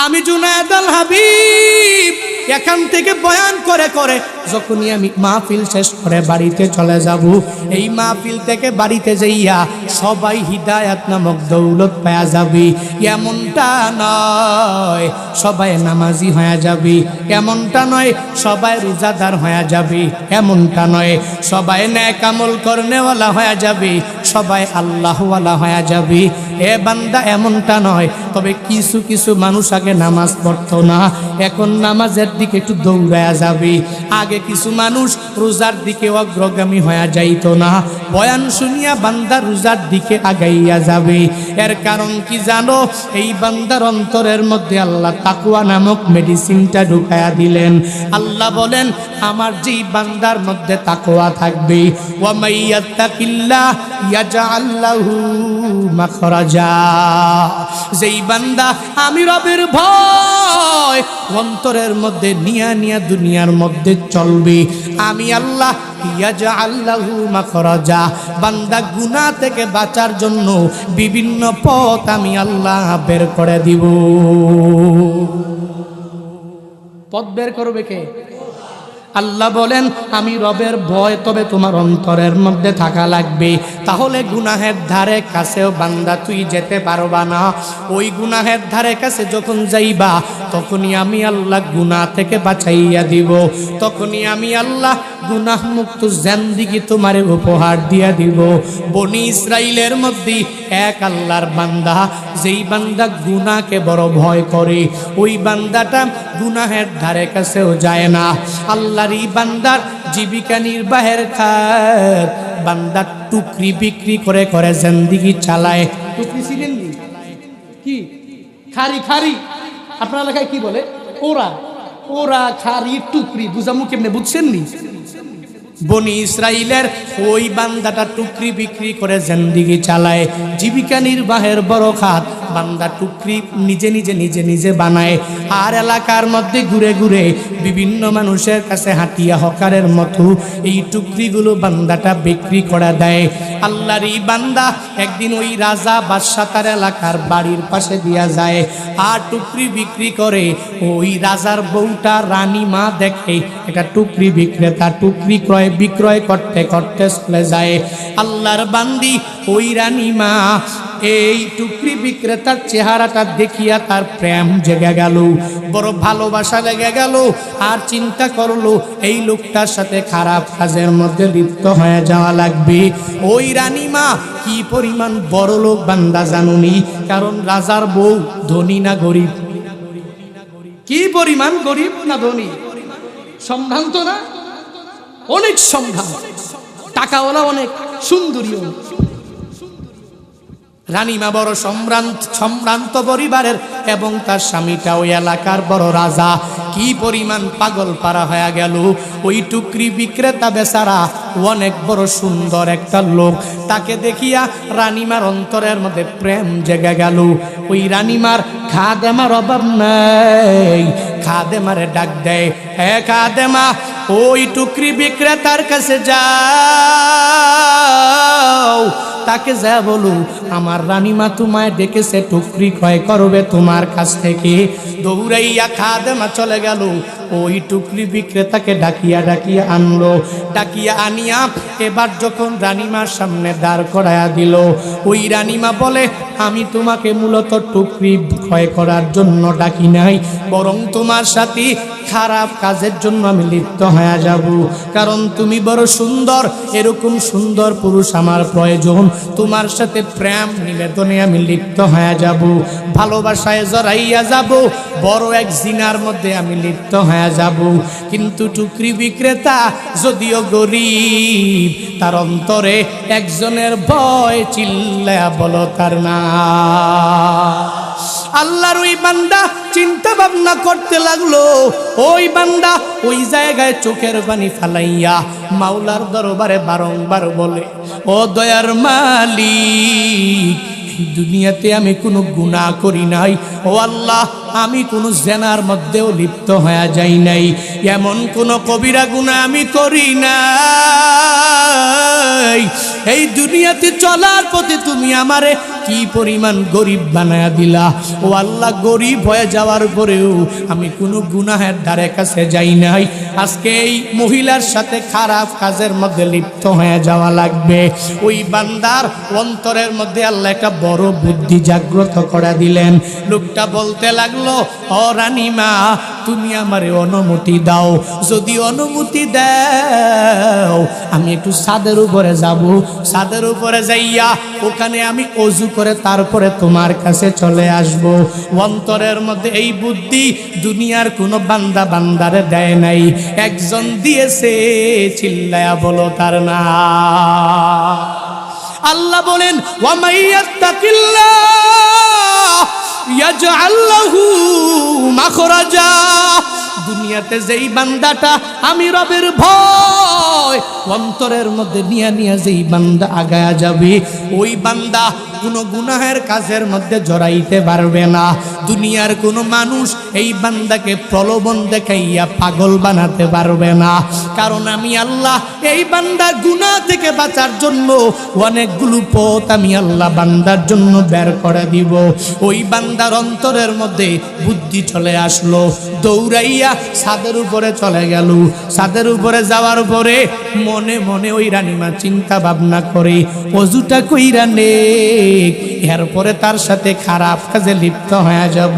আমি জুনায়েদ আল হাবিব এখান থেকে বয়ান করে করে যখনই আমি মাহফিল শেষ করে বাড়িতে চলে যাব, এই মাহফিল থেকে বাড়িতে যাইয়া সবাই হিদায়াত নামক দৌলত পাওয়া যাবে এমনটা নয়, সবাই নামাজি হয়ে যাবে এমনটা নয়, সবাই রোজাদার হয়ে যাবে এমনটা নয়, সবাই নেক আমল করনেওয়ালা হয়ে যাবে, সবাই আল্লাহওয়ালা হয়ে যাবে এ বান্দা এমনটা নয়। তবে কিছু কিছু মানুষ আগে নামাজ পড়তো না, এখন নামাজের দিকে একটু দৌড়ায়া যাবে। আগে কিছু মানুষ রোজার দিকে অগ্রগামী হয়ে যাইতো না, বয়ান শুনিয়া বান্দা রোজার দিকে আগাইয়া যাবে। এর কারণ কি জানো? এই বান্দার অন্তরের মধ্যে আল্লাহ তাকওয়া নামক মেডিসিনটা ঢুকায়া দিলেন। আল্লাহ বলেন, আমার যেই বান্দার মধ্যে তাকওয়া থাকবে, ওয়া মাইয়াত্তাকিল্লাহ ইয়াজআল লাহু মাখরাজা, যেই বান্দা আমি রবের ভয় অন্তরের মধ্যে নিয়া নিয়া দুনিয়ার মধ্যে চলবে, আমি আল্লাহ ইয়াজআল লাহু মাখরাজা, বান্দা গুনাহ থেকে বাঁচার জন্য বিভিন্ন পথ আমি আল্লাহ বের করে দিব। পথ বের করবে কে? আল্লাহ বলেন, আমি রবের ভয় তবে তোমার অন্তরের মধ্যে থাকা লাগবে, তাহলে গুনাহের ধারে কাছেও বান্দা তুই যেতে পারবা না। ওই গুনাহের ধারে কাছে যখন যাইবা তখনই আমি আল্লাহ গুনাহ থেকে বাঁচাইয়া দিব, তখনই আমি আল্লাহ গুনাহ মুক্ত জিন্দেগি তোমারে উপহার দিয়া দিব। বনি ইসরাইলের মধ্যে এক আল্লাহর বান্দা, যেই বান্দা গুনাহকে বড় ভয় করে, ওই বান্দাটা গুনাহের ধারে কাছেও যায় না। আল্লাহর এই বান্দার জীবিকা নির্বাহের খাত, বান্দা টুকরি বিক্রি করে করে জিন্দেগি চালায়। টুকরি ছিলেন কি? খারি খারি, আপনার এলাকায় কি বলে? ওরা ওরা খারি টুকরি, বুঝামু কেমনে? বুঝছেন নি? বনি ইসরাইলের ওই বান্দাটা টুকরি বিক্রি করে জিন্দেগি চালায়, জীবিকা নির্বাহের বড় খাত বান্দা টুকরি নিজে নিজে নিজে নিজে বানায়, আর এলাকার মধ্যে ঘুরে ঘুরে বিভিন্ন মানুষের কাছে হাঁটিয়া হকারের মতো এই টুকরিগুলো বান্দাটা বিক্রি করে দেয়। আল্লাহর এই বান্দা একদিন ওই রাজা বাদশা তার এলাকার বাড়ির পাশে দিয়া যায় আর টুকরি বিক্রি করে। ওই রাজার বউটা রানী মা দেখে এটা টুকরি বিক্রেতা, টুকরি ক্রয় বিক্রয় করতে করতে চলে যায়। আল্লাহর বান্দি ওই রানী মা এই টুকরি বিক্রেতার চেহারাটা দেখিয়া তার প্রেম জেগে গেল, বড় ভালোবাসা লেগে গেল, আর চিন্তা করলো এই লোকটার সাথে খারাপ কাজের মধ্যে লিপ্ত হয়ে যাওয়া লাগবে। ওই রানী মা কি পরিমাণ বড় লোক বান্দা জানুনি? কারণ রাজার বউ ধনী না গরিব? কি পরিমাণ গরিব না ধনী? সম্ভ্রান্ত না? অনেক সম্ভ্রান্ত, টাকাওয়ালা, অনেক সুন্দরী। রানীমা বড় সম্ভ্রান্ত পরিবারের এবং তার স্বামীটা ওই এলাকার বড় রাজা। কি পরিমাণ পাগল পারা হয়ে গেল! ওই টুকরি বিক্রেতা বেচারা অনেক বড় সুন্দর একটা লোক, তাকে দেখিয়া রানীমার অন্তরের মধ্যে প্রেম জেগে গেল। ওই রানীমার খাদেমার অভাব নাই, খাদেমারে ডাক দেয়, হে খাদেমা, ওই টুকরি বিক্রেতার কাছে যাও, তাকে যা বলো আমার রানীমা তোমায় ডেকেছে, টুকরি ক্রয় করবে তোমার কাছ থেকে। দৌড়াইয়া খাদেমা চলে গেল, ওই টুকরি বিক্রেতাকে ডাকিয়া ডাকিয়া আনলো। ডাকিয়া আনিয়া এবার যখন রানীমার সামনে দাঁড় করাইয়া দিল, ওই রানীমা বলে, আমি তোমাকে মূলত টুকরি ক্রয় করার জন্য ডাকি নাই, বরং তোমার সাথে খারাপ কাজের জন্য আমি লিপ্ত হয়ে যাব। কারণ তুমি বড় সুন্দর, এরকম সুন্দর পুরুষ আমার প্রয়োজন, তোমার সাথে প্রেম নিবেদনে আমি লিপ্ত হয়ে যাব, ভালোবাসায় জড়াইয়া যাব, বড় এক জিনার মধ্যে আমি লিপ্ত হয়ে যাব। কিন্তু টুকরি বিক্রেতা যদিও গরিব, তার অন্তরে একজনের ভয়, চিল্লায়া বলো তার না। আল্লাহর ওই বান্দা চিন্তা ভাবনা করতে লাগলো। ওই বান্দা ওই জায়গায় চোখের পানি ফালাইয়া মাওলার দরবারে বারংবার বলে, ও দয়ার মালিক, দুনিয়াতে আমি কোনো গুনাহ করি নাই, ও আল্লাহ আমি কোনো জেনার মধ্যেও লিপ্ত হয়ে যাই নাই, এমন কোনো কবিরা গুনাহ আমি করি নাই। এই দুনিয়াতে চলার পথে তুমি আমারে কি পরিমাণ গরিব বানায়া দিলা। ও আল্লাহ, গরিব হয়ে যাওয়ার পরেও আমি কোনো গুনাহের ধারে কাছে যাই নাই। আজকে এই মহিলার সাথে খারাপ কাজের মধ্যে লিপ্ত হয়ে যাওয়া লাগবে। ওই বান্দার অন্তরের মধ্যে আল্লাহ একটা বড় বুদ্ধি জাগ্রত করে দিলেন। লোকটা বলতে লাগলো, ও রানীমা, তুমি আমারে অনুমতি দাও। যদি অনুমতি দাও আমি একটু ছাদের উপরে যাব। ছাদের উপরে যাইয়া ওখানে আমি অজু করে তারপরে তোমার কাছে চলে আসব। অন্তরের মধ্যে এই বুদ্ধি দুনিয়ার কোনো বান্দা বান্দারে দেয় নাই, একজন দিয়েছে। চিল্লায়া বলো তার না। আল্লাহ বলেন, ওয়া মাইয়াত্তাকিল্লাহ ইয়াজআল লাহু মাখরাজা। দুনিয়াতে যেই বান্দাটা আমি রবের ভয় অন্তরের মধ্যে নিয়ে নিয়ে যেই বান্দা আগায়া যাবে, ওই বান্দা কোনো গুনাহের কাজের মধ্যে জড়াইতে পারবে না। দুনিয়ার কোনো মানুষ এই বান্দাকে প্রলোভন দেখাইয়া পাগল বানাতে পারবে না। কারণ আমি আল্লাহ এই বান্দার গুনাহ থেকে বাঁচার জন্য অনেকগুলো পথ আমি আল্লাহ বান্দার জন্য বের করে দিব। ওই বান্দার অন্তরের মধ্যে বুদ্ধি চলে আসলো, দৌড়াইয়া ছাদের উপরে চলে গেল। ছাদের উপরে যাওয়ার পরে মনে মনে ওই রানীমা চিন্তা ভাবনা করে, অজুটা কইরা নে, এরপরে তার সাথে খারাপ কাজে লিপ্ত হয়ে যাব।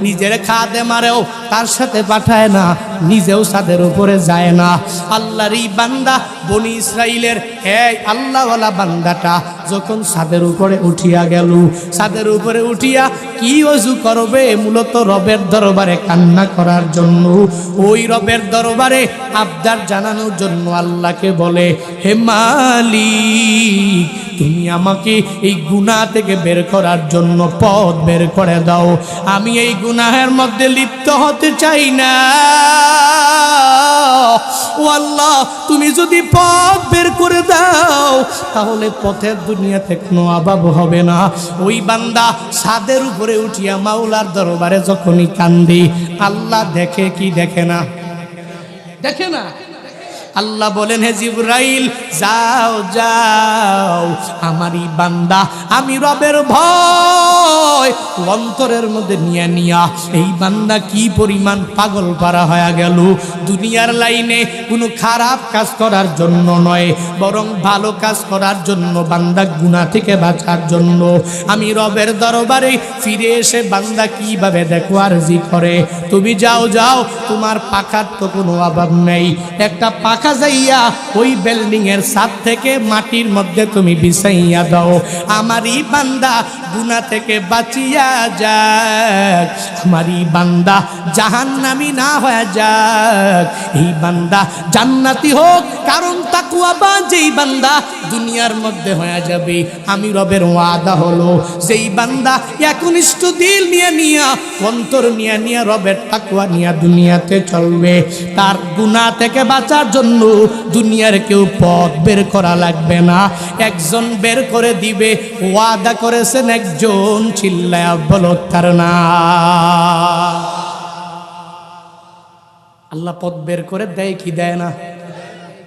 নিজের খাদে মারেও তার সাথে পাঠায় না, নিজেও ছাদের উপরে যায় না। আল্লাহর এই বান্দা বনি ইসরাইলের এই আল্লাহওয়ালা বান্দাটা যখন ছাদের উপরে উঠিয়া গেল, ছাদের উপরে উঠিয়া কি অজু করবে? মূলত রবের দরবারে কান্না করার জন্য, ওই রবের দরবারে আবদার জানানোর জন্য আল্লাহকে বলে, হে মালিক, তুমি আমাকে এই গুনাহ থেকে বের করার জন্য পথ বের করে দাও। আমি এই গুনাহের মধ্যে লিপ্ত হতে চাই না। ও আল্লাহ, তুমি যদি পথ বের করে দাও তাহলে পথের দুনিয়াতে কোনো অভাব হবে না। ওই বান্দা ছাদের উপরে উঠিয়া মাওলার দরবারে যখনই কান্দি, আল্লাহ দেখে কি দেখে না? দেখে না। আল্লাহ বলেন, হে জিবরাইল, যাও যাও, আমারই বান্দা আমি রবের ভয় অন্তরের মধ্যে নিয়া নিয়া এই বান্দা কি পরিমাণ পাগল পারা হয়ে গেল। দুনিয়ার লাইনে কোনো খারাপ কাজ করার জন্য নয়, বরং ভালো কাজ করার জন্য, বান্দা গুনাহ থেকে বাঁচার জন্য আমি রবের দরবারে ফিরে এসে বান্দা কিভাবে দেখো আরজি করে, তুমি যাও যাও, তোমার পাখার তো কোনো অভাব নেই, একটা পাখা যাইয়া ওই বিল্ডিং এর ছাদ থেকে মাটির মধ্যে তুমি বিছাইয়া দাও। আমারই বান্দা গুনাহ থেকে বাঁচিয়া যাক, আমারই বান্দা জাহান্নামী না হয়ে যাক, এই বান্দা জান্নাতি হোক। কারণ তাকওয়াবান যেই বান্দা দুনিয়ার মধ্যে হয়ে যাবে, আমি রবের ওয়াদা হলো যেই বান্দা একনিষ্ঠ দিল নিয়ে নিয়া অন্তর নিয়ে নিয়া রবের তাকওয়া নিয়ে দুনিয়াতে চলবে, তার গুনাহ থেকে বাঁচার জন্য দুনিয়ার কেউ পথ বের করা লাগবে না, একজন বের করে দিবে। ওয়াদা করেছেন একজন, চিল্লায়া বলো তার না। আল্লাহ পথ বের করে দেয় কি দেয় না?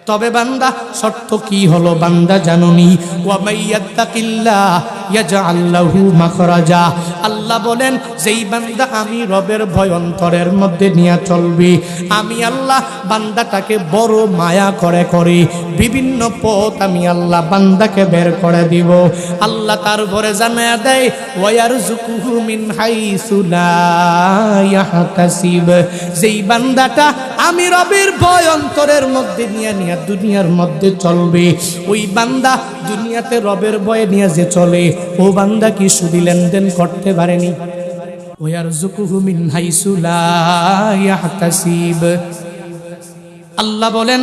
তবে বান্দা শর্ত কি হলো বান্দা জানুনি, ওয়া মাইয়াত্তাকিল্লাহ ইয়াজআল লাহু মাখরাজা। আল্লাহ বলেন, যেই বান্দা আমি রবের ভয় অন্তরের মধ্যে নিয়ে চলবে, আমি আল্লাহ বান্দাটাকে বড় মায়া করে করে বিভিন্ন পথ আমি আল্লাহ বান্দাকে বের করে দিব। আল্লাহ তারপরে জানায়া দেয়, ওয়া ইয়ারযুকুহু মিন হাইসু লা ইয়াহতাসিব। যেই বান্দাটা আমি রবের ভয় অন্তরের মধ্যে নিয়ে নিয়ে দুনিয়ার মধ্যে চলবে, ওই বান্দা দুনিয়াতে রবের ভয়ে নিয়ে যে চলে, ও বান্দা কি সুদি লেনদেন করতে পারেনি? ওয়ারযুকুহু মিন হাইসু লা ইয়াহতাসিব। আল্লাহ বলেন,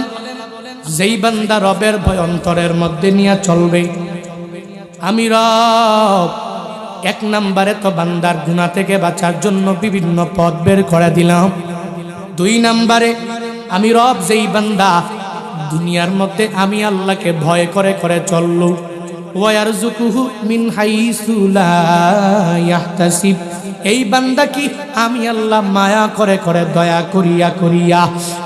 যেই বান্দা রবের ভয় অন্তরের মধ্যে নিয়ে চলবে, আমি রব এক নম্বরে তো বান্দার গুনাহ থেকে বাঁচার জন্য বিভিন্ন পথ বের করে দিলাম। দুই নম্বরে আমি রব যেই বান্দা দুনিয়ার মধ্যে আমি আল্লাহকে ভয় করে করে চললো, ওয়ারযুকুহু মিন হাইসু লা ইয়াহতাসিব। এই বান্দা কি আমি আল্লাহ মায়া করে করে দয়া করিয়া করিয়া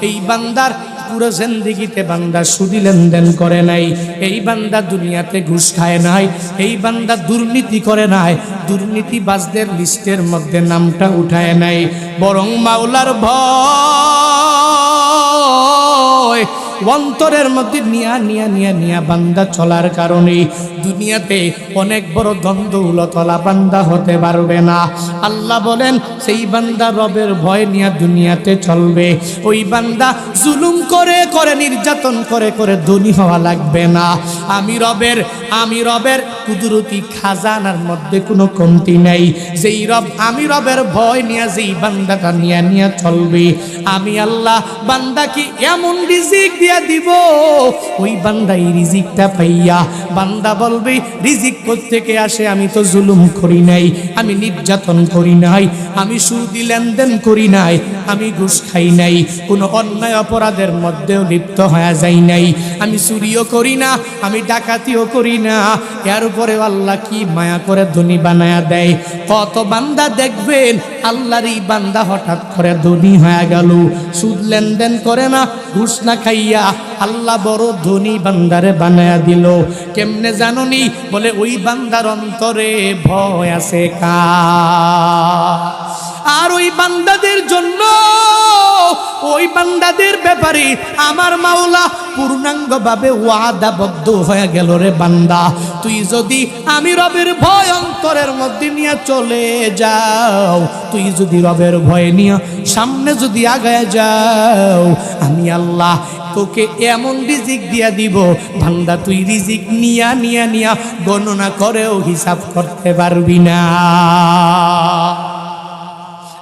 এই বান্দার পুরো জিন্দেগিতে বান্দা সুদি লেনদেন করে নাই, এই বান্দা দুনিয়াতে ঘুষ খায় নাই, এই বান্দা দুর্নীতি করে নাই, দুর্নীতিবাজদের লিস্টের মধ্যে নামটা উঠায় নাই, বরং মাওলার ভয় অন্তরের মধ্যে নিয়া বান্দা চলার কারণে দুনিয়াতে অনেক বড় দ্বন্দ্বউলতলা বান্দা হতে পারবে না। আল্লাহ বলেন সেই বান্দা রবের ভয় নিয়ে দুনিয়াতে চলবে, ওই বান্দা জুলুম করে করে নির্যাতন করে করে ধনী হওয়া লাগবে না। আমি রবের কুদরতি খাজানার মধ্যে কোনো কমতি নাই। যেই রব আমি রবের ভয় নিয়ে যেই বান্দাটা নিয়ে চলবে, আমি আল্লাহ বান্দাকে এমন রিজিক দিয়া দিব, ওই বান্দা এই রিজিকটা পাইয়া বান্দা বলবে রিজিক কোত্থেকে আসে, আমি তো জুলুম করি নাই, আমি নির্যাতন করি নাই, আমি সুদি লেনদেন করি নাই, আমি ঘুষ খাই নাই, কোনো অন্যায় অপরাধের মধ্যেও লিপ্ত হয়ে যাই নাই, আমি চুরিও করি না, আমি ডাকাতিও করি না। এর উপরে আল্লাহ কি মায়া করে ধনী বানায়া দেয়। কত বান্দা দেখবেন আল্লাহর এই বান্দা হঠাৎ করে ধনী হয়ে গেল, সুদ লেনদেন করে না, ঘুষ না খাইয়া আল্লাহ বড় ধনী বান্দারে বানায়া দিল। কেমনে জাননি? বলে ওই বান্দার অন্তরে ভয় আছে কার? আর ওই বান্দাদের জন্য, ওই বান্দাদের ব্যাপারে আমার মাওলা পূর্ণাঙ্গভাবে ওয়াদাবদ্ধ হয়ে গেল, রে বান্দা তুই যদি আমি রবের ভয় অন্তরের মধ্যে নিয়ে চলে যাও, তুই যদি রবের ভয় নিয়ে সামনে যদি আগায় যাও, আমি আল্লাহ তোকে এমন রিজিক দিয়া দিব বান্দা তুই রিজিক নিয়া গণনা করেও হিসাব করতে পারবি না।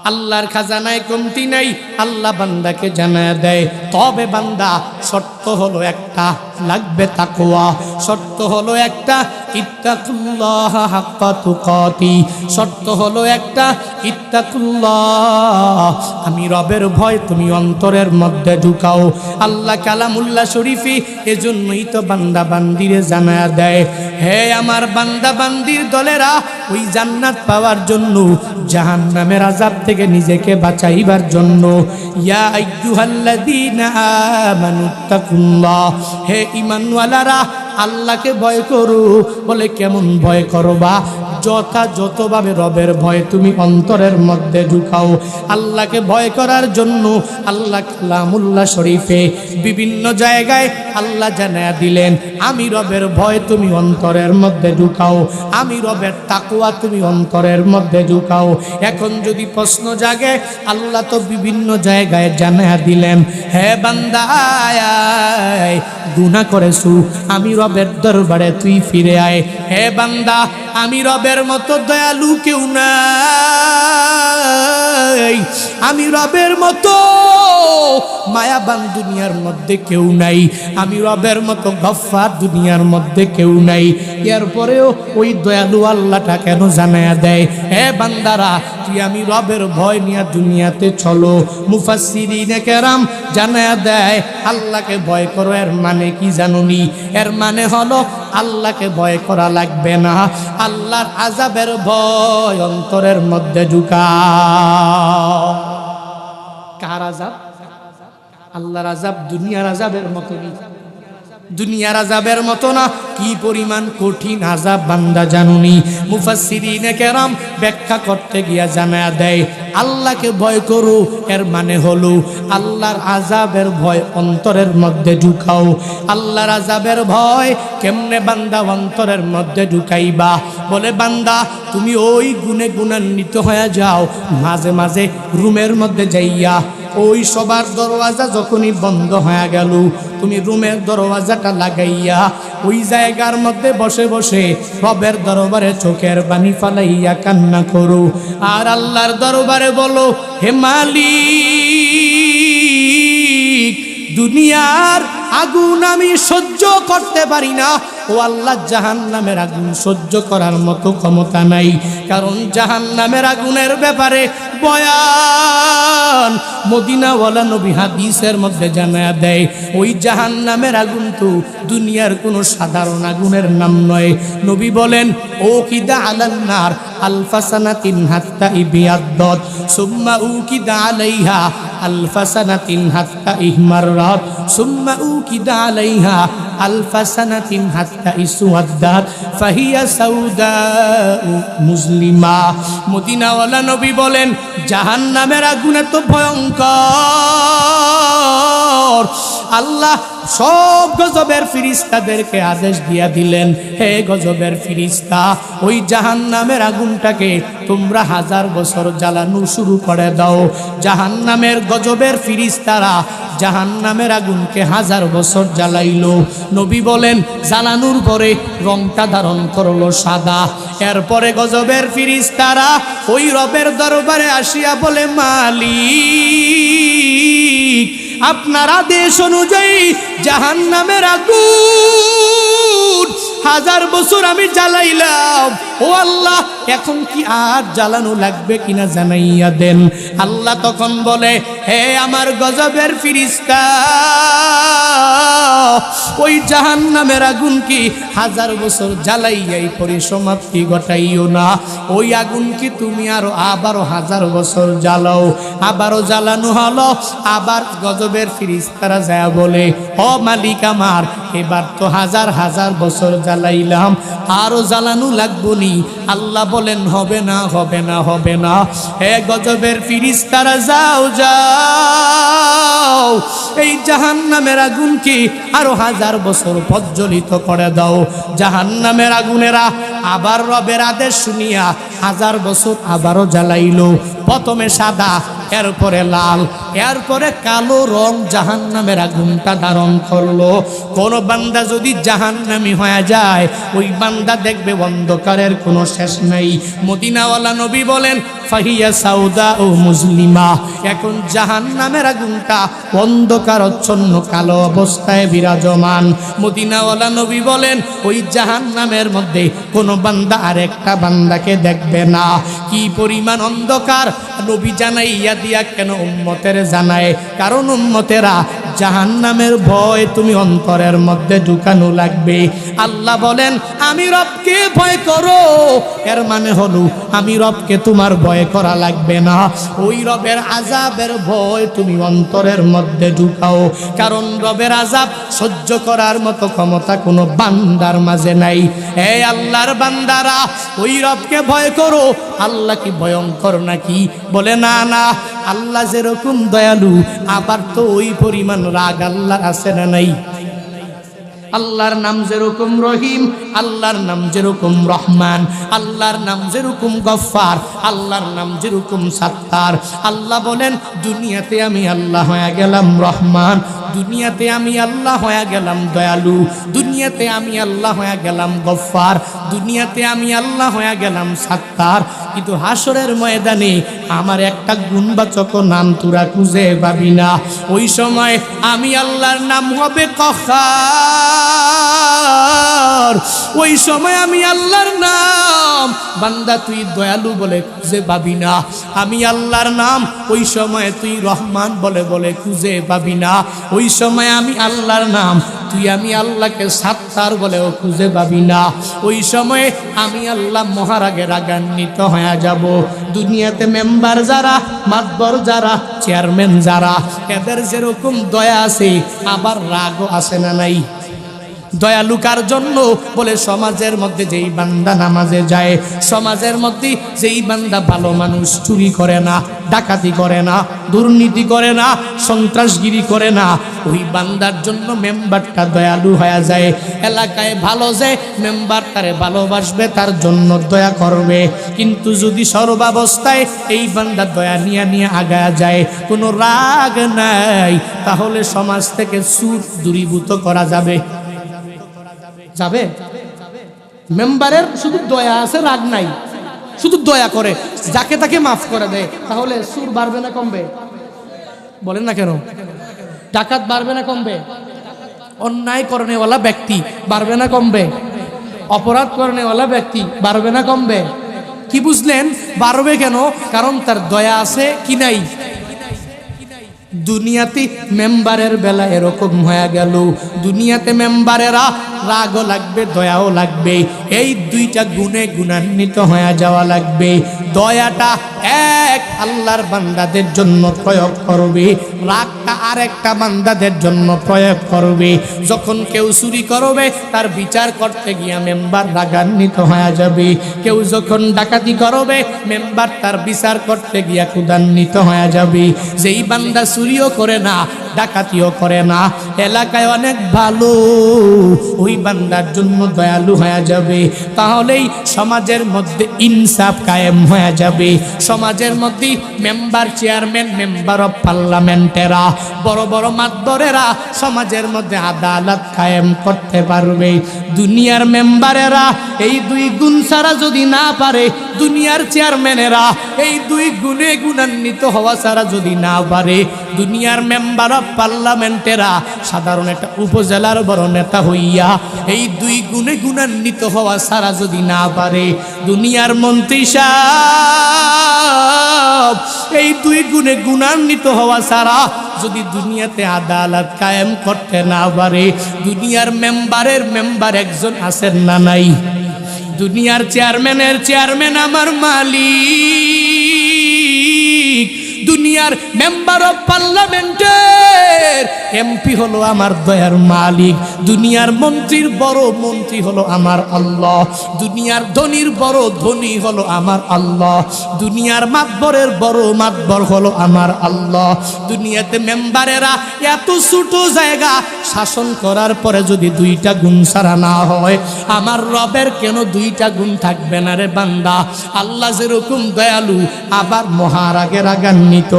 আল্লাহর খাজানায় কমতি নাই, আল্লাহ বান্দাকে জানায় দেয়। তবে বান্দা শর্ত হলো একটা, লাগবে তাকওয়া। শর্ত হলো একটা, ইত্তাকুল্লাহ হাক্কা তুকাতি। শর্ত হলো একটা, ইত্তাকুল্লাহ, আমি রবের ভয় তুমি অন্তরের মধ্যে ঢুকাও। আল্লাহ কালামুল্লাহ শরীফে এজন্যই তো বান্দা বান্দিরে জানায় দেয়, হে আমার বান্দা বান্দির দলেরা, ওই জান্নাত পাওয়ার জন্য জাহান্নামের আযাব থেকে নিজেকে বাঁচাইবার জন্য, ইয়া আইয়ুহাল্লাযীনা আমানুত্তাকুল্লাহ, হে ঈমানওয়ালারা আল্লাহকে ভয় করো। বলে কেমন ভয় করবা? যথাযথভাবে রবের ভয় তুমি অন্তরের মধ্যে ঢুকাও। আল্লাহকে ভয় করার জন্য আল্লাহ কালামুল্লাহ শরীফে বিভিন্ন জায়গায় আল্লাহ জানায়া দিলেন, আমি রবের ভয় তুমি অন্তরের মধ্যে ঢুকাও, আমি রবের তাকওয়া তুমি অন্তরের মধ্যে ঢুকাও। এখন যদি প্রশ্ন জাগে, আল্লাহ তো বিভিন্ন জায়গায় জানায়া দিলেন, হে বান্দা গুনাহ করেছু, আমি রবের দরবারে তুই ফিরে আয়। হে বান্দা আমি রবের মতো দয়ালু কেউ নাই, আমি রবের মতো মায়াবান দুনিয়ার মধ্যে কেউ নাই, আমি রবের মতো গফফার দুনিয়ার মধ্যে কেউ নাই। এরপরেও ওই দয়ালু আল্লাহটা কেন জানায়া দেয়, হে বান্দারা তুই আমি রবের ভয় নিয়ে দুনিয়াতে চলো। মুফাসসিরিনে কেরাম জানায়া দেয়, আল্লাহকে ভয় করো এর মানে কি জানুনি? এর মানে হলো আল্লাহকে ভয় করা লাগবে না, আল্লাহর আযাবের ভয় অন্তরের মধ্যে ঢুকাও। কার আযাব? আল্লাহর আযাব দুনিয়ার আযাবের মতো না, দুনিয়ার আযাবের মতো না। কি পরিমাণ কঠিন আযাব বান্দা জানুনি? মুফাসসিরিনে কেরাম ব্যাখ্যা করতে গিয়া জানায়া দেয়, আল্লাহকে ভয় করো এর মানে হলো আল্লাহর আযাবের ভয় অন্তরের মধ্যে ঢুকাও। আল্লাহর আযাবের ভয় কেমনে বান্দা অন্তরের মধ্যে ঢুকাইবা? বলে বান্দা তুমি ওই গুণে গুণান্বিত হয়ে যাও, মাঝে মাঝে রুমের মধ্যে যাইয়া ওই সবার দরওয়াজা যখনই বন্ধ হয়ে গেল, তুমি রুমের দরওয়াজাটা লাগাইয়া ওই জায়গার মধ্যে বসে বসে রবের দরবারে চোখের পানি ফালাইয়া কান্না করো, আর আল্লাহর দরবারে বলো, হে মালিক দুনিয়ার আগুন আমি সহ্য করতে পারি না, ও আল্লাহ জাহান্নামের আগুন সহ্য করার মতো ক্ষমতা নাই। কারণ জাহান্নামের আগুনের ব্যাপারে বয়ান মদিনাওয়ালা নবী হাদিসের মধ্যে জানায়া দেয়, ওই জাহান্নামের আগুন তো দুনিয়ার কোনো সাধারণ আগুনের নাম নয়। নবী বলেন, ও কিদা আলান্নার আলফা সানাতিন হাত্তা ইবিয়াদ্দাত সুম্মা উকিদা আলাইহা আলফা সানাতিন হাত্তা ইহমাররাত সুম্মা উকিদা আলাইহা আলফা সানাতিন হাত্তা ইসওয়াদ্দাত ফাহিয়া সাউদাউ মুসলিমা। মদিনাওয়ালা নবী বলেন জাহান্নামের আগুন এত ভয়ঙ্কর, আল্লাহ সব গজবের ফিরিস্তাদেরকে আদেশ দিয়া দিলেন, হে গজবের ফিরিস্তা, ওই জাহান্নামের আগুনটাকে তোমরা 1000 বছর জ্বালানো শুরু করে দাও। জাহান্নামের গজবের ফিরিস্তারা জাহান্নামের আগুনকে 1000 বছর জ্বালাইলো। নবী বলেন জ্বালানোর পরে রংটা ধারণ করলো সাদা। এরপরে গজবের ফিরিস্তারা ওই রবের দরবারে আসিয়া বলে, মালিক, আপনার আদেশ অনুযায়ী জাহান্নামের আগুন 1000 বছর আমি জ্বালাইলাম, ও আল্লাহ এখন কি আর জ্বালানো লাগবে কিনা জানাইয়া দেন। আল্লাহ তখন বলে, হে আমার গজবের ফিরিস্তা, ওই জাহান্নামের আগুন কি 1000 বছর জ্বালাইয়াই পরিসমাপ্তি ঘটাইও না, ওই আগুন কি তুমি আবারও 1000 বছর জ্বালাও। আবারও জ্বালানো হলো। আবার গজবের ফিরিস্তারা যায় বলে, ও মালিক আমার, এবার তো 1000 বছর জ্বালাইলাম, আরো জ্বালানো লাগবো নি। আল্লাহ বলেন হবে না, হবে না, হবে না। হে গজবের ফিরিস্তারা যাও যাও, এই জাহান্নামের আগুন কি আরো 1000 বছর প্রজ্বলিত করে দাও। জাহান্নামের আগুনেরা আবার রবের আদেশ শুনিয়া 1000 বছর আবারও জ্বালাইলো। প্রথমে সাদা, এরপরে লাল, এরপরে কালো রং জাহান্নামের আগুনটা ধারণ করলো। কোন বান্দা যদি জাহান্নামী হয়ে যায়, ওই বান্দা দেখবে অন্ধকারের কোনো শেষ নেই। মদিনাওয়ালা নবী বলেন ফাহিয়া সাউদা ও মুসলিমা। এখন জাহান্নামের আগুনটা অন্ধকারচ্ছন্ন কালো অবস্থায় বিরাজমান। মদিনাওয়ালা নবী বলেন ওই জাহান্নামের মধ্যে কোনো বান্দা আরেকটা বান্দাকে দেখবে না। কি পরিমাণ অন্ধকার নবী জানাইয়া দিয়া কেন উম্মতের জানায়? কারণ উম্মতেরা জাহান্নামের ভয় তুমি অন্তরের মধ্যে ঢুকানো লাগবে। আল্লাহ বলেন আমি রবকে ভয় করো, এর মানে হলো আমি রবকে তোমার ভয় করা লাগবে না। ওই রবের আযাবের ভয় তুমি অন্তরের মধ্যে ঢুকাও, কারণ রবের আযাব সহ্য করার মতো ক্ষমতা কোনো বান্দার মাঝে নাই। এই আল্লাহর বান্দারা ওই রবকে ভয় করো। আল্লাহ কি ভয়ঙ্কর নাকি? বলে না না, আল্লাহ যেরকম দয়ালু, আবার তো ওই পরিমাণ রাগ আল্লাহর আছে না নাই? আল্লাহর নাম যেরকম রহিম, আল্লাহর নাম যেরকম রহমান, আল্লাহর নাম যেরকম গফফার, আল্লাহর নাম যেরকম সাত্তার। আল্লাহ বলেন দুনিয়াতে আমি আল্লাহ হয়ে গেলাম রহমান, দুনিয়াতে আমি আল্লাহ হয়ে গেলাম দয়ালু, দুনিয়াতে আমি আল্লাহ হয়ে গেলাম গফফার, দুনিয়াতে আমি আল্লাহ হয়ে গেলাম সাত্তার। কিন্তু হাসরের ময়দানে আমার একটা গুণবাচক নাম তোরা খুঁজে পাবি না। ওই সময় আমি আল্লাহর নাম হবে কহ্হার। ওই সময় আমি আল্লাহর নাম বান্দা তুই দয়ালু বলে খুঁজে পাবি না। আমি আল্লাহর নাম ওই সময় তুই রহমান বলে বলে খুঁজে পাবি না। ওই সময় আমি আল্লাহর নাম তুই আমি আল্লাহকে সাত্তার বলেও খুঁজে পাবি না। ওই সময়ে আমি আল্লাহ মহারাগে রাগান্বিত হয়ে যাব। দুনিয়াতে মেম্বার যারা, মাতবর যারা, চেয়ারম্যান যারা, এদের যেরকম দয়া আছে আবার রাগও আছে না নাই? দয়ালুকার জন্য বলে সমাজের মধ্যে যেই বান্দা নামাজে যায়, সমাজের মধ্যে যেই বান্দা ভালো মানুষ, চুরি করে না, ডাকাতি করে না, দুর্নীতি করে না, সন্ত্রাসগিরি করে না, ওই বান্দার জন্য মেম্বারটা দয়ালু হয়ে যায়। এলাকায় ভালো যে মেম্বার তারে ভালোবাসবে, তার জন্য দয়া করবে। কিন্তু যদি সর্বাবস্থায় এই বান্দা দয়া নিয়ে নিয়ে আগায় যায়, কোনো রাগ নাই, তাহলে সমাজ থেকে সুদ দূরীভূত করা যাবে? যাবে? মেম্বারের শুধু দয়া আছে, রাগ নাই, শুধু দয়া করে, যাকে তাকে মাফ করে দেয়, তাহলে সুর বাড়বে না কমবে? বলেন না কেন? ডাকাত বাড়বে না কমবে? অন্যায় করনেওয়ালা ব্যক্তি বাড়বে না কমবে? অপরাধ করনেওয়ালা ব্যক্তি বাড়বে না কমবে? কি বুঝলেন? বাড়বে কেন? কারণ তার দয়া আছে কি নাই? দুনিয়াতে মেম্বারের বেলা এরকম হয়ে গেল। দুনিয়াতে মেম্বারেরা রাগও লাগবে, দয়াও লাগবে। এই দুইটা গুণে গুণান্বিত হয়ে যাওয়া লাগবে। দয়াটা এক আল্লাহর বান্দাদের জন্য প্রয়োগ করবে, রাগটা আরেকটা বান্দাদের জন্য প্রয়োগ করবে। যখন কেউ চুরি করবে তার বিচার করতে গিয়া মেম্বার রাগান্বিত হয়ে যাবে। কেউ যখন ডাকাতি করবে মেম্বার তার বিচার করতে গিয়া ক্ষুধান্বিত হয়ে যাবে। যেই বান্দা চুরিও করে না, ডাকাতিও করে না, এলাকায় অনেক ভালো, ওই বান্দার জন্য দয়ালু হয়ে যাবে। তাহলেই সমাজের মধ্যে ইনসাফ কায়েম হয়ে যাবে। সমাজের মধ্যে মেম্বার, চেয়ারম্যান, মেম্বার অফ পার্লামেন্টেরা, বড় বড় মাতবরেরা সমাজের মধ্যে আদালত কায়েম করতে পারবে। দুনিয়ার মেম্বারেরা এই দুই গুণ ছাড়া যদি না পারে, দুনিয়ার চেয়ারম্যানেরা এই দুই গুণে গুণান্বিত হওয়া ছাড়া যদি না পারে, দুনিয়ার মেম্বার অফ পার্লামেন্টেরা সাধারণ একটা উপজেলার বড় নেতা হইয়া এই দুই গুণে গুণান্বিত হওয়া ছাড়া যদি না পারে, দুনিয়ার মন্ত্রী সাহেব এই দুই গুণে গুণান্বিত হওয়া ছাড়া যদি দুনিয়াতে আদালত কায়েম করতে না পারে, দুনিয়ার মেম্বারের মেম্বার একজন আছেন না নাই? দুনিয়ার চেয়ারম্যানের চেয়ারম্যান আমার মালিক, দুনিয়ার মেম্বার অফ পার্লামেন্টের এমপি হলো আমার দয়ার মালিক, দুনিয়ার মন্ত্রীর বড় মন্ত্রী হলো আমার আল্লাহ, দুনিয়ার ধনীর বড় ধনী হলো আমার আল্লাহ, দুনিয়ার মাতবরের বড় মাতবর হলো আমার আল্লাহ। দুনিয়াতে মেম্বারেরা এত ছোট জায়গা শাসন করার পরে যদি দুইটা গুণ ছাড়া না হয়, আমার রবের কেন দুইটা গুণ থাকবে না রে বান্দা? আল্লাহ যেরকম দয়ালু আবার মহারাগে রাগান্বিত।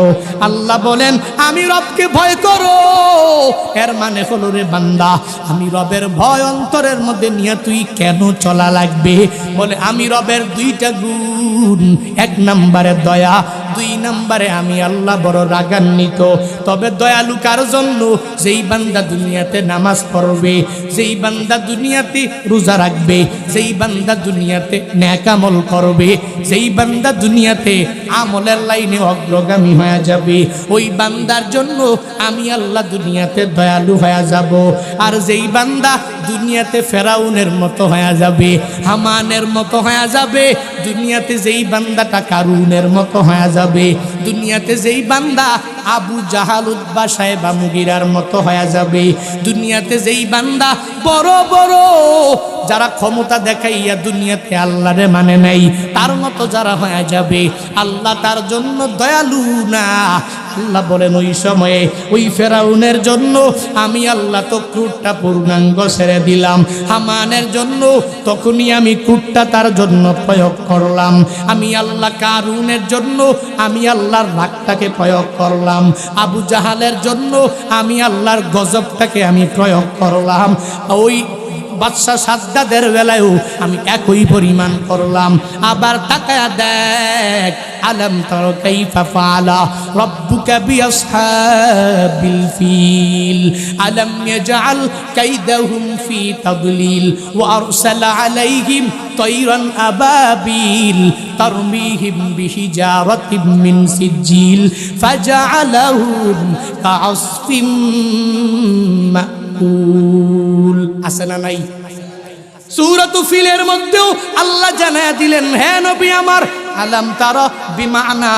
আল্লাহ বলেন আমি রবকে ভয় করো, এর মানে হলো রে বান্দা আমি রবের ভয় অন্তরের মধ্যে নিয়ে তুই কেন চলা লাগবে? বলে আমি রবের দুইটা গুণ, এক নম্বরে দয়া, দুই নম্বরে আমি আল্লাহ বড় রাগান্বিত। তবে দয়ালু কার জন্য? যেই বান্দা দুনিয়াতে নামাজ পড়বে, যেই বান্দা দুনিয়াতে রোজা রাখবে, যেই বান্দা দুনিয়াতে নেক আমল করবে, যেই বান্দা দুনিয়াতে আমলের লাইনে অগ্রগামী হয়ে যাবে, ওই বান্দার জন্য আমি আল্লাহ দুনিয়াতে দয়ালু হয়ে যাব। আর যেই বান্দা দুনিয়াতে ফেরাউনের মতো হয়ে যাবে, হামানের মতো হয়ে যাবে, দুনিয়াতে যেই বান্দাটা কারুনের মতো হয়ে যাবে, দুনিয়াতে যেই বান্দা আবু জাহাল উতবা সাহেবা মুগিরার মতো হয়ে যাবে, দুনিয়াতে যেই বান্দা বড় বড় যারা ক্ষমতা দেখাইয়া দুনিয়াতে আল্লাহরে মানে নাই তার মতো যারা হয়ে যাবে, আল্লাহ তার জন্য দয়ালু না। আল্লাহ বলেন ওই সময়ে ওই ফেরাউনের জন্য আমি আল্লাহ তো ক্রুটটা পূর্ণাঙ্গ ছেড়ে দিলাম, হামানের জন্য তখনই আমি ক্রুটটা তার জন্য প্রয়োগ করলাম, আমি আল্লাহ কারুনের জন্য আমি আল্লাহর রাগটাকে প্রয়োগ করলাম, আবু জাহালের জন্য আমি আল্লাহর গজবটাকে আমি প্রয়োগ করলাম, ওই বাদশা সাদ্দাদের বেলায়ও আমি একই পরিমাণ করলাম। আবার তাকায়া দেখ, আলম তারা কাইফা ফাআলা রাব্বুকা বিআসহাবিল ফিল আলম ইয়াজআল কাইদাহুম ফি তাদলিল ওয়া আরসালা আলাইহিম তায়রান আবাবিল তারমিহিম বিহিজারাতিন মিন সিজিল ফাজআলাহুম কাআসফিম মাকুল। আছে না নাই? সূরাতুল ফিলের মধ্যেও আল্লাহ জানায়া দিলেন, হে নবী আমার, আলাম তারা বিমানা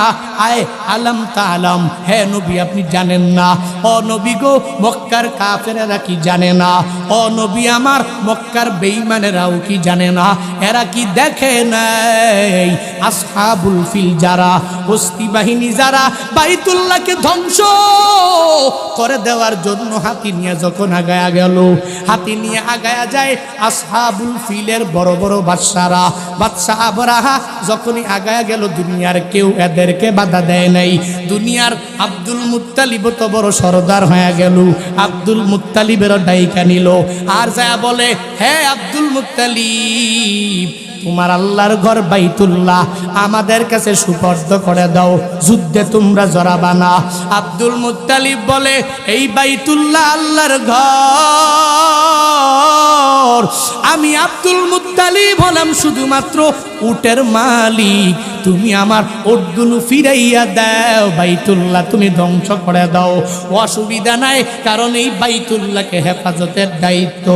আয় আলাম তালাম, হে নবী আপনি জানেন না? ও নবী গো, মক্কার কাফেরেরা কি জানে না? ও নবী আমার, মক্কার বেঈমানেরাও কি জানে না? এরা কি দেখে নাই আসহাবুল ফিল যারা, হস্তি বাহিনী যারা বাইতুল্লাহকে ধ্বংস করে দেওয়ার জন্য হাতি নিয়ে যখন আগায়া গেল, হাতি নিয়ে আগায়া যায় আসহাবুল ফিলের বড় বড় বাদশারা, বাদশা আবরাহা যখনই আগায়া গেল, দুনিয়ার কেউ এদেরকে বাধা দেয় নাই। দুনিয়ার আব্দুল মুত্তালিব তো বড় সরদার হয়ে গেল, আব্দুল মুত্তালিবেরও ডাইকা নিল, আর যা বলে, হে আব্দুল মুত্তালিব তোমার আল্লাহর ঘর বাইতুল্লাহ আমাদের কাছে সুপর্দ করে দাও, যুদ্ধে তোমরা জড়াবা না। আব্দুল মুত্তালিব বলে, এই বাইতুল্লাহ আল্লাহর ঘর, আমি আব্দুল মুত্তালিব হলাম শুধুমাত্র উটের মালিক, তুমি আমার উটগুলো ফিরাইয়া দাও, বাইতুল্লাহ তুমি ধ্বংস করে দাও। অসুবিধা নাই, কারণ এই বাইতুল্লাহকে হেফাজতের দায়িত্ব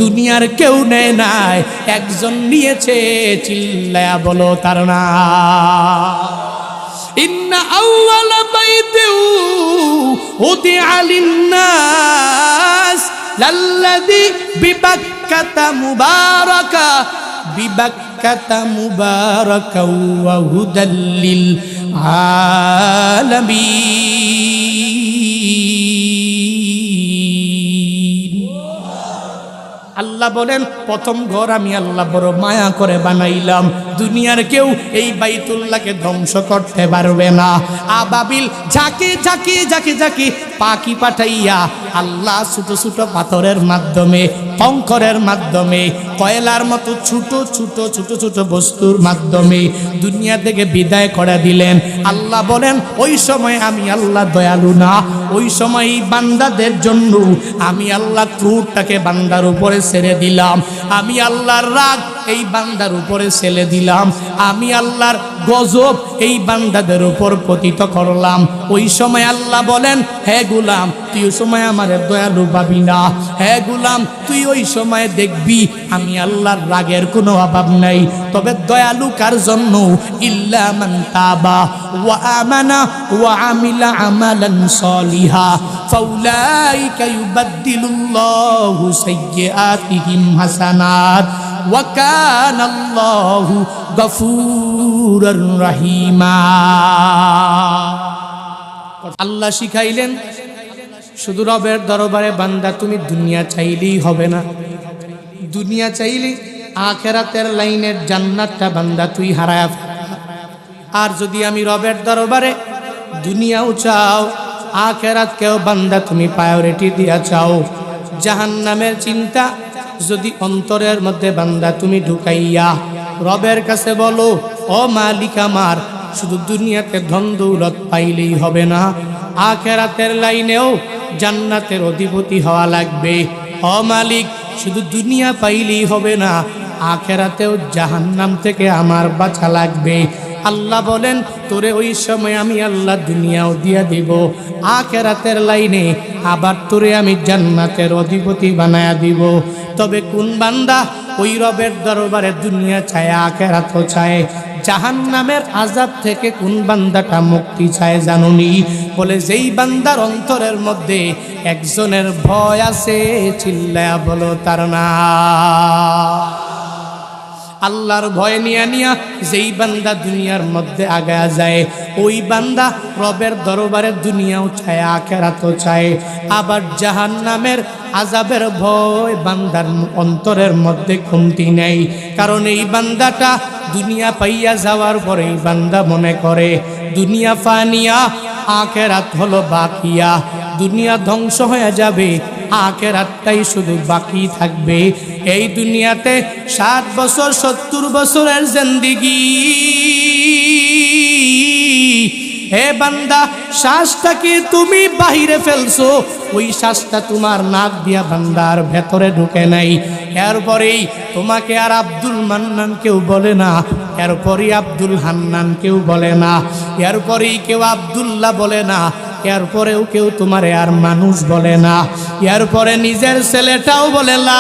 দুনিয়ার কেউ নেয় নাই, একজন নিয়েছে, চিল্লায়া বলো তার না। ইন্না আউওয়ালা বাইতিউ উদিআ লিন-নাস লাল্লাযী বিবাক্কাতা মুবারাকা বিবাক্কাতা মুবারাকা ওয়া হুদাল লিল আলামিন। আল্লাহ বলেন, প্রথম ঘর আমি আল্লাহ বড় মায়া করে বানাইলাম, দুনিয়ার কেউ এই বাইতুল্লাহকে ধ্বংস করতে পারবে না। আবাবিল ঝাঁকি ঝাঁকি ঝাঁকি ঝাঁকি পাখি পাঠাইয়া আল্লাহ ছোট ছোট পাথরের মাধ্যমে, কঙ্করের মাধ্যমে, কয়লার মতো ছোট ছোট ছোট ছোট বস্তুর মাধ্যমে দুনিয়া থেকে বিদায় করে দিলেন। আল্লাহ বলেন, ওই সময় আমি আল্লাহ দয়ালু না, ওই সময় বান্দাদের জন্য আমি আল্লাহ ক্রোধটাকে বান্দার উপরে ছেড়ে দিলাম, আমি আল্লাহর রাগ এই বান্দার উপরে ছেড়ে দিলাম, আমি আল্লাহর গজব এই বান্দাদের উপর পতিত করলাম। ওই সময় আল্লাহ বলেন, হে গুলাম তুই ওই সময় আমার দয়ালু পাবি না, হে গুলাম তুই ওই সময় দেখবি আমি আল্লাহর রাগের কোনো অভাব নাই, তবে দয়ালু কার জন্য? ইল্লা মান তাবা ওয়া আমানা ওয়া আমিলা আমালান সলিহা ফাউলাইকা ইউবাদদিলুল্লাহু সাইয়্যাতিহিম হাসানাত ওয়া কানাল্লাহু গফুরুর রহিমা। আল্লাহ শিখাইলেন, শুধু রবের দরবারে বান্দা তুমি দুনিয়া চাইলেই হবে না, দুনিয়া চাইলে আখিরাতের লাইনের জান্নাতটা বান্দা তুই হারায়া। আর যদি আমি রবের দরবারে দুনিয়াও চাও, আখিরাতকেও বান্দা তুমি প্রায়োরিটি দিয়া চাও, জাহান্নামের চিন্তা যদি অন্তরের মধ্যে বান্দা তুমি ঢুকাইয়া রবের কাছে বলো, ও মালিক আমার শুধু দুনিয়াতে ধন দৌলত পাইলেই হবে না, আখিরাতের লাইনেও জান্নাতের অধিপতি হওয়া লাগবে। ও মালিক শুধু দুনিয়া পাইলেই হবে না, আখিরাতেও জাহান্নাম থেকে আমার বাঁচা লাগবে। আল্লাহ বলেন, তোরে ওই সময় আমি আল্লাহ দুনিয়াও দিয়া দিব, আখিরাতের লাইনে আবার তোরে আমি জান্নাতের অধিপতি বানায়া দিব। তবে কোন বান্দা ওই রবের দরবারে দুনিয়া চায়, আখিরাতও চায়, জাহান্নামের আযাব থেকে কোন বান্দাটা মুক্তি চায় জানুনি? বলে, যেই বান্দার অন্তরের মধ্যে একজনের ভয় আছে, চিল্লায়া বলো তার নাম। আল্লাহর ভয় নিয়া নিয়া যেই বান্দা দুনিয়ার মধ্যে আগায়া যায়, ওই বান্দা রবের দরবারে দুনিয়াও চায়, আখিরাতও চায়। আবার জাহান্নামের আযাবের ভয় বান্দার অন্তরের মধ্যে কমতি নেই, কারণ এই বান্দাটা দুনিয়া পাইয়া যাওয়ার পরে এই বান্দা মনে করে দুনিয়া ফানিয়া, আখিরাত হলো বাকিয়া, দুনিয়া ধ্বংস হয়ে যাবে, আখিরাতটাই শুধু বাকি থাকবে। এই দুনিয়াতে 60 বছর 70 বছরের জিন্দেগি, হে বান্দা শ্বাসটাকে তুমি বাহিরে ফেলছো, ওই শ্বাসটা তোমার নাক দিয়া বান্দার ভেতরে ঢুকে নাই। এরপরেই তোমাকে আর আব্দুল মান্নান কেউ বলে না, এরপরেই আব্দুল হান্নান কেউ বলে না, এরপরেই কেউ আব্দুল্লাহ বলে না, এরপরেও কেউ তোমারে আর মানুষ বলে না, এরপরে নিজের ছেলেটাও বলে লাশ,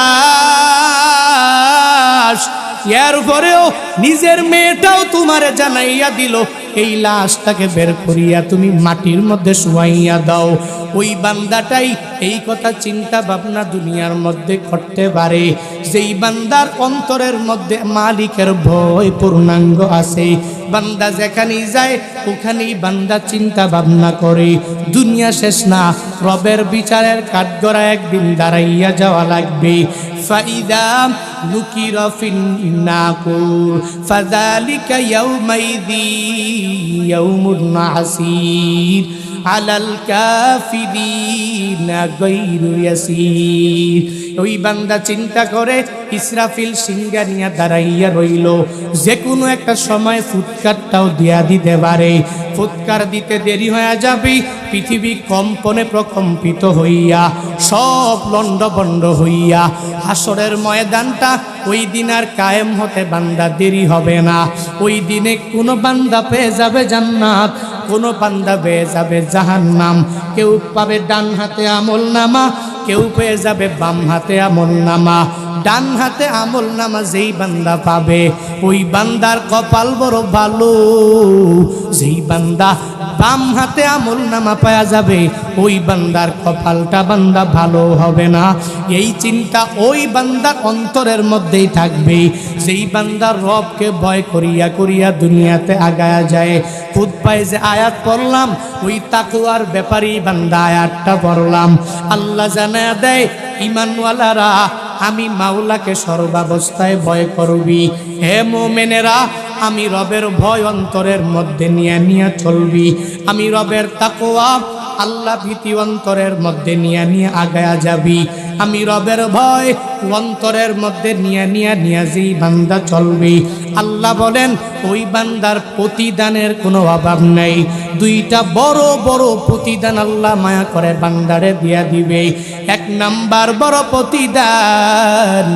এরপরেও নিজের মেয়েটাও তোমারে জানাইয়া দিল এই লাশটাকে বের করিয়া তুমি মাটির মধ্যে শুয়াইয়া দাও। ওই বান্দাটাই এই কথা চিন্তা ভাবনা দুনিয়ার মধ্যে করতে পারে, যেই বান্দার অন্তরের মধ্যে মালিকের ভয় পূর্ণাঙ্গ আছে। বান্দা যেখানেই যায় ওখানেই বান্দা চিন্তা ভাবনা করে দুনিয়া শেষ না, রবের বিচারের কাঠগড়া একদিন দাঁড়াইয়া যাওয়া লাগবে। ফাইদা নুকিরা ফিন্নাকুর ফাযালিকা ইয়াউমাইযি ইয়াউমুন আসীর আলাল কাফিরিনা গায়রু ইয়াসীর। ওই বান্দা চিন্তা করে ইসরাফিল সিংহা নিয়া দাঁড়াইয়া রইল, যে কোনো একটা সময় ফুৎকারটাও দিয়া দিতে পারে। ফুৎকার দিতে দেরি হয়ে যাবে, পৃথিবী কম্পনে প্রকম্পিত হইয়া সব লন্ডভন্ড হইয়া হাসরের ময়দানটা ওই দিন আর কায়েম হতে বান্দা দেরি হবে না। ওই দিনে কোনো বান্দা পেয়ে যাবে জান্নাত, কোনো বান্দা পেয়ে যাবে জাহান্নাম। কেউ পাবে ডান হাতে আমল নামা, কেউ পেয়ে যাবে বাম হাতে আমল নামা। ডান হাতে আমল নামা যেই বান্দা পাবে, ওই বান্দার কপাল বড় ভালো। যেই বান্দা বাম হাতে আমল নামা পাওয়া যাবে, ওই বান্দার কপালটা বান্দা ভালো হবে না। এই চিন্তা ওই বান্দার অন্তরের মধ্যেই থাকবে। যেই বান্দার রবকে ভয় করিয়া করিয়া দুনিয়াতে আগায়া যায়। খুদ পায় যে আয়াত পড়লাম, ওই তাকওয়ার ব্যাপারেই বান্দা আয়াতটা পড়লাম। আল্লাহ জানায়া দেয়, ঈমানওয়ালারা আমি মাওলাকে সর্বাবস্থায় ভয় করবি। হে মুমিনেরা, আমি রবের ভয় অন্তরের মধ্যে নিয়ে নিয়ে চলবি। আমি রবের তাকওয়া আল্লাহ ভীতি অন্তরের মধ্যে নিয়ে নিয়ে আগায়া যাবি। আমি রবের ভয় অন্তরের মধ্যে নিয়ে নিয়ে নিয়ে যেই বান্দা চলবি, আল্লাহ বলেন ওই বান্দার প্রতিদানের কোনো অভাব নেই। দুইটা বড় বড় প্রতিদান আল্লাহ মায়া করে বান্দারে দিয়া দিবে। এক নাম্বার বড় প্রতিদান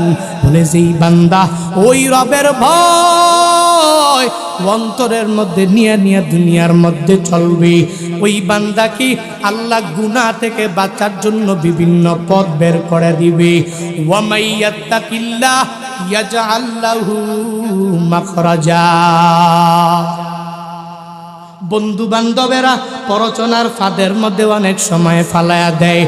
বলে, যেই বান্দা ওই রবের ভয় অন্তরের মধ্যে নিয়ে নিয়ে দুনিয়ার মধ্যে চলবে, ওই বান্দা কি আল্লাহ গুনাহ থেকে বাঁচার জন্য বিভিন্ন পথ বের করে দিবে। ওয়া মাইয়াত্তাকিল্লাহ ইয়াজআল লাহু মাখরাজা। বন্ধু বান্ধবেরা পরচনার ফাঁদের মধ্যে অনেক সময় ফালায়া দেয়,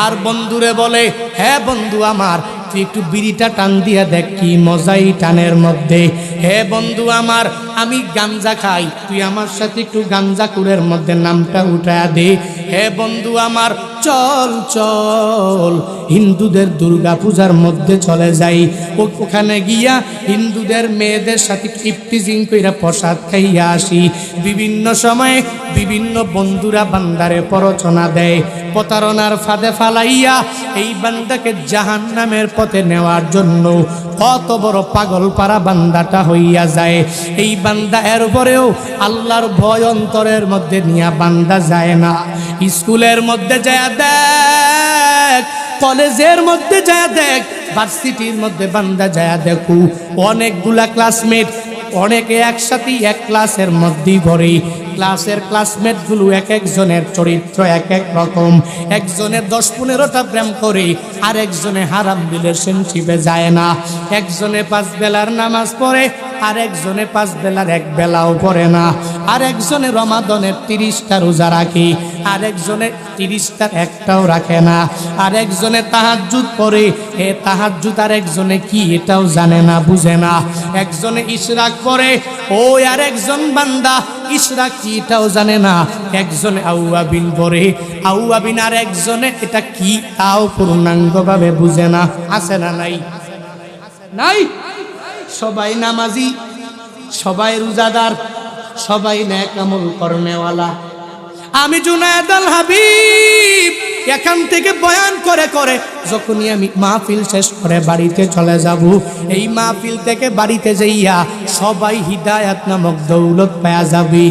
আর বন্ধুরে বলে, হ্যাঁ বন্ধু আমার, তুই একটু বিড়িটা টান দিয়া দেখ, কি মজাই টানের মধ্যে। হে বন্ধু আমার, আমি গাঞ্জা খাই, তুই আমার সাথে একটু গাঞ্জাকুরের মধ্যে নামটা উঠায়া দে। হে বন্ধু আমার, চল চল হিন্দুদের দুর্গা পূজার মধ্যে চলে যাই, ওখানে গিয়া হিন্দুদের মেয়েদের সাথে ইফতিজিং কইরা প্রসাদ খাইয়া আসি। বিভিন্ন সময়ে বিভিন্ন বন্ধুরা বান্দারে প্ররোচনা দেয়, প্রতারণার ফাঁদে ফালাইয়া এই বান্দাকে জাহান্নামের পথে নেওয়ার জন্য কত বড় পাগল পারা বান্দাটা হইয়া যায়। এই বান্দা এর পরেও আল্লাহর ভয় অন্তরের মধ্যে নিয়ে বান্দা যায় না। স্কুলের মধ্যে যায় দেখ, কলেজের মধ্যে যায় দেখ, ভার্সিটির মধ্যে বান্দা যায় দেখু, অনেকগুলা ক্লাসমেট, অনেকে একসাথে এক ক্লাসের মধ্যেই পড়ে। ক্লাসের ক্লাসমেটগুলো এক একজনের চরিত্র এক এক রকম। একজনে 10-15টা প্রেম করে, আর একজনে হারাম রিলেশনশিপে যায় না। একজনে 5 বেলার নামাজ পড়ে, আর একজনে 5 বেলার 1 বেলাও পড়ে না। আর একজনে রমাদানের 30টা রোজা রাখে, আর একজনে 30টার একটাও রাখে না। আর একজনে তাহাজ্জুদ পড়ে, এ তাহাজ্জুদ আর একজনে কি এটাও জানে না, বুঝে না। একজনে ইশরাক পড়ে, ওই আর একজন বান্দা ইশরাক কি এটাও জানে না। একজনে আউয়াবিন পড়ে, আউয়াবিন আর একজনে এটা কি তাও পূর্ণাঙ্গভাবে বুঝে না। আছে না নাই? নাই। সবাই নামাজি, সবাই রোজাদার, সবাই নেক আমল করনেওয়ালা। আমি জুনায়েদ আল হাবিব এখান থেকে বয়ান করে করে যখনই আমি মাহফিল শেষ করে বাড়িতে চলে যাব, এই মাহফিল থেকে বাড়িতে যাইয়া সবাই হিদায়াত নামক দৌলত পাওয়া যাবে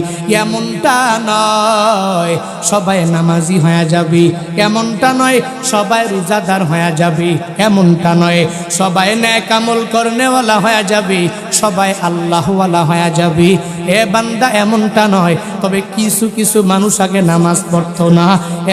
এমনটা নয়। সবাই নামাজি হয়ে যাবে এমনটা নয়, সবাই রোজাদার হয়ে যাবে এমনটা নয়, সবাই নেক আমল করনেওয়ালা হয়ে যাবে, সবাই আল্লাহওয়ালা হয়ে যাবে এ বান্দা এমনটা নয়। তবে কিছু কিছু মানুষ আগে নামাজ পড়তো না,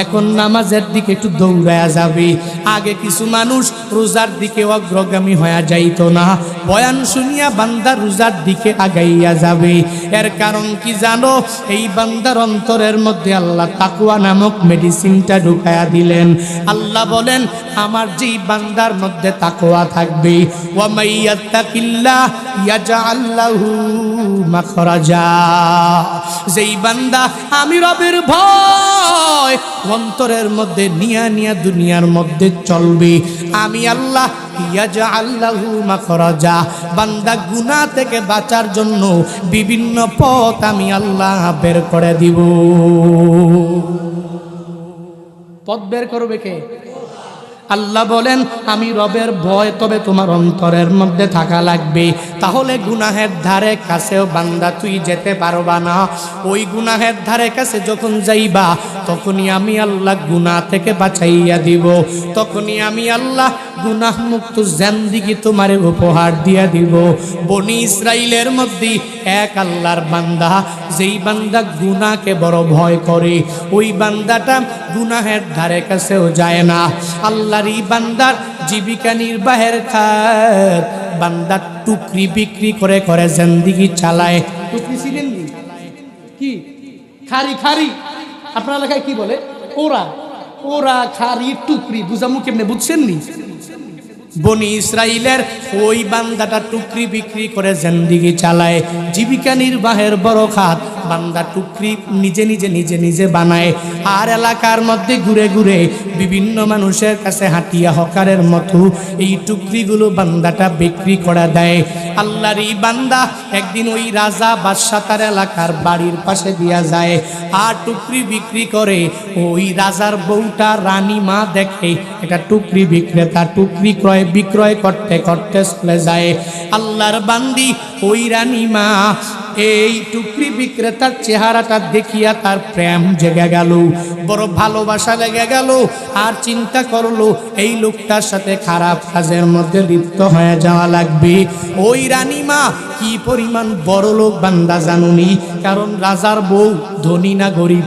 এখন নামাজের দিকে একটু দৌড়ায়া যাবে। আগে কিছু মানুষ রোজার দিকে অগ্রগামী হয়ে যাইতো না, বয়ান শুনিয়া বান্দা রোজার দিকে আগাইয়া যাবে। এর কারণ কি জানো? এই বান্দার অন্তরের মধ্যে আল্লাহ তাকওয়া নামক মেডিসিনটা ঢুকায়া দিলেন। আল্লাহ বলেন, আমার যেই বান্দার মধ্যে তাকওয়া থাকবে, ওয়া মাইয়াত্তাকিল্লাহ ইয়াজআল লাহু মাখরাজা, যেই বান্দা আমি রবের ভয় অন্তরের মধ্যে নিয়া নিয়া দুনিয়ার মধ্যে চলবে, আমি আল্লাহ ইয়াজআল লাহু মাখরাজা, বান্দা গুনাহ থেকে বাঁচার জন্য বিভিন্ন পথ আমি আল্লাহ বের করে দিব। পথ বের করবে কে? আল্লাহ বলেন আমি রবের ভয় তবে তোমার অন্তরের মধ্যে থাকা লাগবে, তাহলে গুনাহের ধারে কাছেও বান্দা তুই যেতে পারবা না। ওই গুনাহের ধারে কাছে যখন যাইবা তখনই আমি আল্লাহ গুনাহ থেকে বাঁচাইয়া দিব, তখনই আমি আল্লাহ গুনাহ মুক্ত জিন্দেগি তোমার উপহার দিয়া দিব। বনি ইসরাইলের মধ্যে এক আল্লাহর বান্দা, যেই বান্দা গুনাহকে বড় ভয় করে, ওই বান্দাটা গুনাহের ধারে কাছেও যায় না। আল্লাহর এই বান্দার জীবিকা নির্বাহের খাত, বান্দা টুকরি বিক্রি করে করে জিন্দেগি চালায়। টুকরি ছিলেন কি? খারি খারি আপনার এলাকায় কি বলে? ওরা ওরা খারি টুকরি বুঝামু কেমনে, বুঝছেন নি? বনি ইসরাইলের ওই বান্দাটা টুকরি বিক্রি করে জিন্দেগি চালায়, জীবিকা নির্বাহের বড় খাত। বান্দা টুকরি নিজে নিজে নিজে নিজে বানায়, আর এলাকার মধ্যে ঘুরে ঘুরে বিভিন্ন মানুষের কাছে হাঁটিয়া হকারের মতো এই টুকরিগুলো বান্দাটা বিক্রি করে দেয়। আল্লাহর এই বান্দা একদিন ওই রাজা বাদশাহ তার এলাকার বাড়ির পাশে দিয়া যায়, আর টুকরি বিক্রি করে। ওই রাজার বউটা রানী মা দেখে এটা টুকরি বিক্রেতা, টুকরি ক্রয় বিক্রয় করতে করতে চলে যায়। আল্লাহর বান্দি ওই রানী মা এই টুকরি বিক্রেতার চেহারাটা দেখিয়া তার প্রেম জেগে গেল, বড় ভালোবাসা লেগে গেল, আর চিন্তা করলো এই লোকটার সাথে খারাপ কাজের মধ্যে লিপ্ত হয়ে যাওয়া লাগবে। ওই রানীমা কি পরিমাণ বড় লোক বান্দা জানুনি, কারণ রাজার বউ ধনী না গরিব?